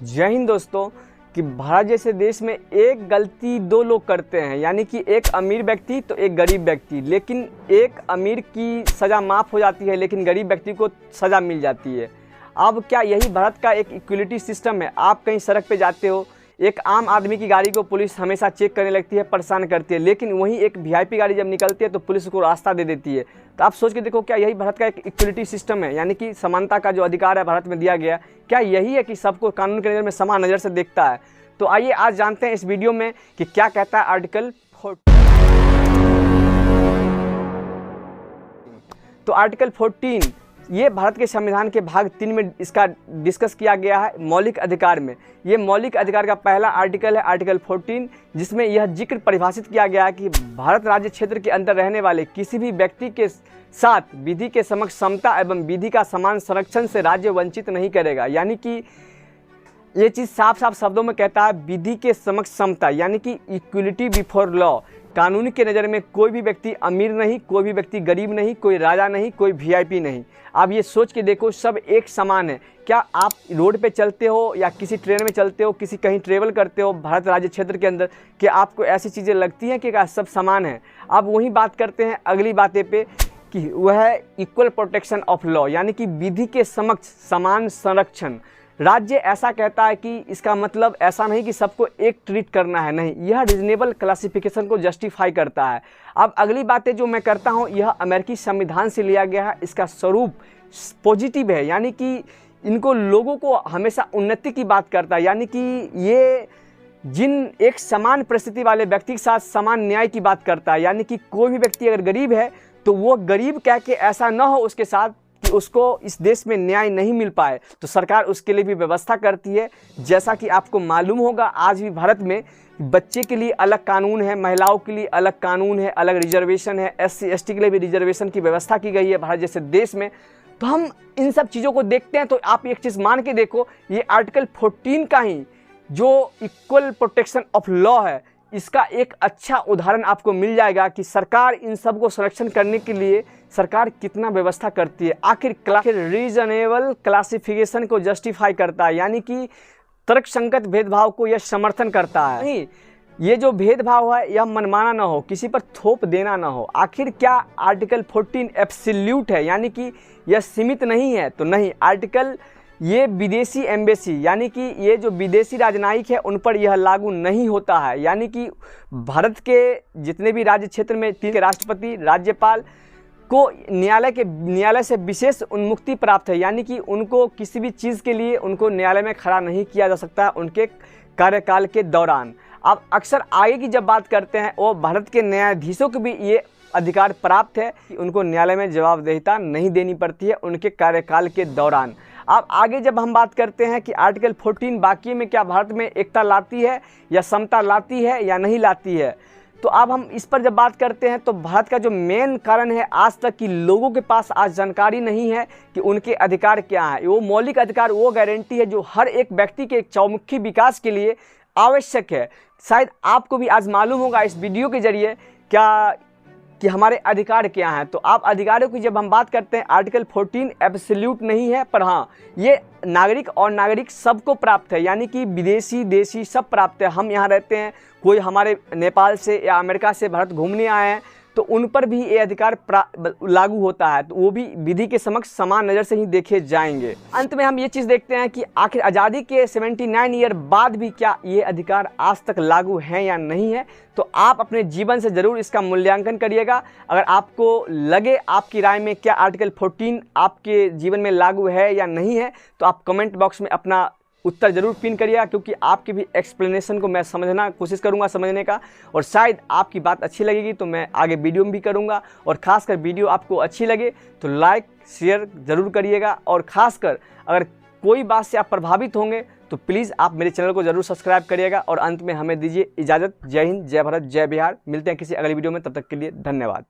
जय हिंद दोस्तों। कि भारत जैसे देश में एक गलती दो लोग करते हैं, यानी कि एक अमीर व्यक्ति तो एक गरीब व्यक्ति, लेकिन एक अमीर की सज़ा माफ़ हो जाती है लेकिन गरीब व्यक्ति को सज़ा मिल जाती है। अब क्या यही भारत का एक इक्वलिटी सिस्टम है? आप कहीं सड़क पे जाते हो, एक आम आदमी की गाड़ी को पुलिस हमेशा चेक करने लगती है, परेशान करती है, लेकिन वहीं एक वीआईपी गाड़ी जब निकलती है तो पुलिस को रास्ता दे देती है। तो आप सोच के देखो, क्या यही भारत का एक इक्वलिटी सिस्टम है? यानी कि समानता का जो अधिकार है भारत में दिया गया, क्या यही है कि सबको कानून के नज़र में समान नज़र से देखता है? तो आइए आज जानते हैं इस वीडियो में कि क्या कहता है आर्टिकल 14। तो आर्टिकल 14 ये भारत के संविधान के भाग 3 में इसका डिस्कस किया गया है मौलिक अधिकार में। ये मौलिक अधिकार का पहला आर्टिकल है, आर्टिकल 14, जिसमें यह जिक्र परिभाषित किया गया है कि भारत राज्य क्षेत्र के अंदर रहने वाले किसी भी व्यक्ति के साथ विधि के समक्ष समता एवं विधि का समान संरक्षण से राज्य वंचित नहीं करेगा। यानी कि ये चीज़ साफ साफ शब्दों में कहता है, विधि के समक्ष समता, यानी कि इक्वलिटी बिफोर लॉ। कानून के नज़र में कोई भी व्यक्ति अमीर नहीं, कोई भी व्यक्ति गरीब नहीं, कोई राजा नहीं, कोई वीआईपी नहीं। आप ये सोच के देखो, सब एक समान है। क्या आप रोड पे चलते हो या किसी ट्रेन में चलते हो, किसी कहीं ट्रेवल करते हो भारत राज्य क्षेत्र के अंदर, कि आपको ऐसी चीज़ें लगती हैं कि क्या सब समान है? अब वही बात करते हैं अगली बातें पे कि वह है इक्वल प्रोटेक्शन ऑफ लॉ, यानी कि विधि के समक्ष समान संरक्षण। राज्य ऐसा कहता है कि इसका मतलब ऐसा नहीं कि सबको एक ट्रीट करना है, नहीं, यह रीजनेबल क्लासिफिकेशन को जस्टिफाई करता है। अब अगली बातें जो मैं करता हूँ यह अमेरिकी संविधान से लिया गया है। इसका स्वरूप पॉजिटिव है, यानी कि इनको लोगों को हमेशा उन्नति की बात करता है, यानी कि ये जिन एक समान परिस्थिति वाले व्यक्ति के साथ समान न्याय की बात करता है। यानी कि कोई भी व्यक्ति अगर गरीब है तो वो गरीब कह के ऐसा न हो उसके साथ कि उसको इस देश में न्याय नहीं मिल पाए, तो सरकार उसके लिए भी व्यवस्था करती है। जैसा कि आपको मालूम होगा, आज भी भारत में बच्चे के लिए अलग कानून है, महिलाओं के लिए अलग कानून है, अलग रिजर्वेशन है, एससी एसटी के लिए भी रिजर्वेशन की व्यवस्था की गई है भारत जैसे देश में। तो हम इन सब चीज़ों को देखते हैं तो आप एक चीज़ मान के देखो, ये आर्टिकल 14 का ही जो इक्वल प्रोटेक्शन ऑफ लॉ है, इसका एक अच्छा उदाहरण आपको मिल जाएगा कि सरकार इन सब को संरक्षण करने के लिए सरकार कितना व्यवस्था करती है। आखिर रीजनेबल क्लासिफिकेशन को जस्टिफाई करता है, यानी कि तर्कसंगत भेदभाव को यह समर्थन करता है। नहीं, ये जो भेदभाव है यह मनमाना ना हो, किसी पर थोप देना ना हो। आखिर क्या आर्टिकल 14 एब्सोल्यूट है, यानी कि यह सीमित नहीं है? तो नहीं, आर्टिकल ये विदेशी एम्बेसी, यानी कि ये जो विदेशी राजनयिक है उन पर यह लागू नहीं होता है। यानी कि भारत के जितने भी राज्य क्षेत्र में 3 के राष्ट्रपति, राज्यपाल को न्यायालय से विशेष उन्मुक्ति प्राप्त है, यानी कि उनको किसी भी चीज़ के लिए उनको न्यायालय में खड़ा नहीं किया जा सकता उनके कार्यकाल के दौरान। अब अक्सर आगे की जब बात करते हैं, वो भारत के न्यायाधीशों को भी ये अधिकार प्राप्त है कि उनको न्यायालय में जवाबदेहिता नहीं देनी पड़ती है उनके कार्यकाल के दौरान। अब आगे जब हम बात करते हैं कि आर्टिकल 14 बाकी में क्या भारत में एकता लाती है या समता लाती है या नहीं लाती है, तो अब हम इस पर जब बात करते हैं तो भारत का जो मेन कारण है आज तक कि लोगों के पास आज जानकारी नहीं है कि उनके अधिकार क्या है। वो मौलिक अधिकार वो गारंटी है जो हर एक व्यक्ति के चौमुखी विकास के लिए आवश्यक है। शायद आपको भी आज मालूम होगा इस वीडियो के जरिए क्या कि हमारे अधिकार क्या हैं। तो आप अधिकारों की जब हम बात करते हैं, आर्टिकल 14 एब्सोल्यूट नहीं है, पर हाँ ये नागरिक और नागरिक सबको प्राप्त है, यानी कि विदेशी देशी सब प्राप्त है। हम यहाँ रहते हैं, कोई हमारे नेपाल से या अमेरिका से भारत घूमने आए हैं तो उन पर भी ये अधिकार लागू होता है, तो वो भी विधि के समक्ष समान नज़र से ही देखे जाएंगे। अंत में हम ये चीज़ देखते हैं कि आखिर आज़ादी के 79 ईयर बाद भी क्या ये अधिकार आज तक लागू हैं या नहीं है। तो आप अपने जीवन से ज़रूर इसका मूल्यांकन करिएगा। अगर आपको लगे आपकी राय में क्या आर्टिकल 14 आपके जीवन में लागू है या नहीं है, तो आप कमेंट बॉक्स में अपना उत्तर जरूर पिन करिएगा, क्योंकि आपकी भी एक्सप्लेनेशन को मैं समझना कोशिश करूंगा समझने का, और शायद आपकी बात अच्छी लगेगी तो मैं आगे वीडियो में भी करूंगा। और ख़ासकर वीडियो आपको अच्छी लगे तो लाइक शेयर ज़रूर करिएगा, और ख़ासकर अगर कोई बात से आप प्रभावित होंगे तो प्लीज़ आप मेरे चैनल को ज़रूर सब्सक्राइब करिएगा। और अंत में हमें दीजिए इजाज़त। जय हिंद, जय भारत, जय बिहार। मिलते हैं किसी अगली वीडियो में, तब तक के लिए धन्यवाद।